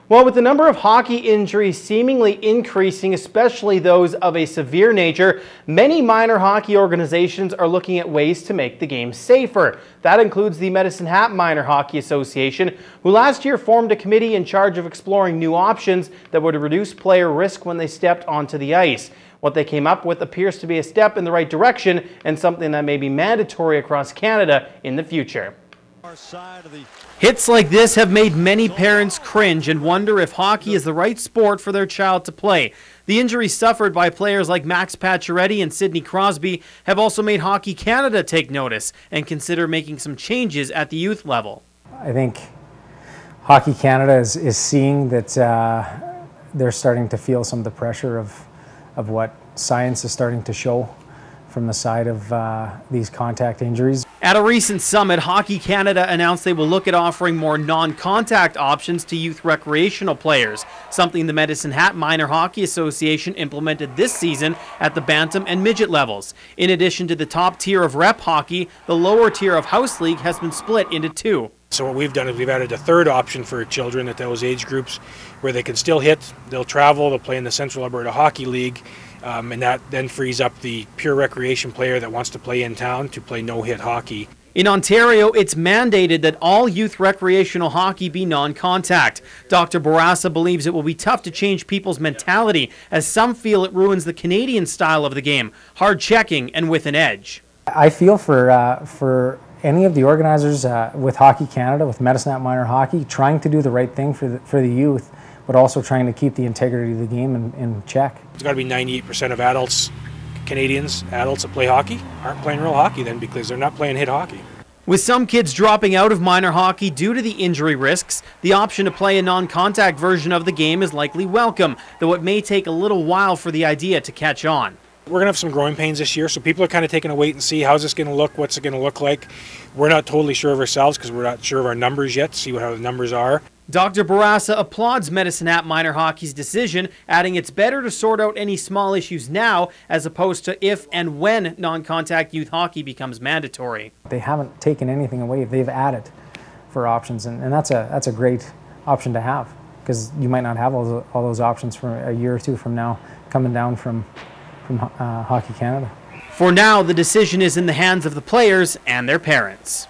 Well, with the number of hockey injuries seemingly increasing, especially those of a severe nature, many minor hockey organizations are looking at ways to make the game safer. That includes the Medicine Hat Minor Hockey Association, who last year formed a committee in charge of exploring new options that would reduce player risk when they stepped onto the ice. What they came up with appears to be a step in the right direction and something that may be mandatory across Canada in the future. Hits like this have made many parents cringe and wonder if hockey is the right sport for their child to play. The injuries suffered by players like Max Pacioretty and Sidney Crosby have also made Hockey Canada take notice and consider making some changes at the youth level. I think Hockey Canada is seeing that they're starting to feel some of the pressure of what science is starting to show from the side of these contact injuries. At a recent summit, Hockey Canada announced they will look at offering more non-contact options to youth recreational players, something the Medicine Hat Minor Hockey Association implemented this season at the Bantam and Midget levels. In addition to the top tier of rep hockey, the lower tier of House League has been split into two. So what we've done is we've added a third option for children at those age groups where they can still hit, they'll travel, they'll play in the Central Alberta Hockey League, and that then frees up the pure recreation player that wants to play in town to play no-hit hockey. In Ontario, it's mandated that all youth recreational hockey be non-contact. Dr. Bourassa believes it will be tough to change people's mentality, as some feel it ruins the Canadian style of the game, hard checking and with an edge. I feel for any of the organizers with Hockey Canada, with Medicine Hat Minor Hockey, trying to do the right thing for the youth, but also trying to keep the integrity of the game in check. It's got to be 98% of adults, Canadians, adults that play hockey, aren't playing real hockey then because they're not playing hit hockey. With some kids dropping out of minor hockey due to the injury risks, the option to play a non-contact version of the game is likely welcome, though it may take a little while for the idea to catch on. We're going to have some growing pains this year, so people are kind of taking a wait and see. How's this going to look? What's it going to look like? We're not totally sure of ourselves because we're not sure of our numbers yet, see how the numbers are. Dr. Bourassa applauds Medicine Hat Minor Hockey's decision, adding it's better to sort out any small issues now as opposed to if and when non-contact youth hockey becomes mandatory. They haven't taken anything away, they've added for options, and that's a great option to have, because you might not have all those options for a year or two from now coming down from Hockey Canada. For now, the decision is in the hands of the players and their parents.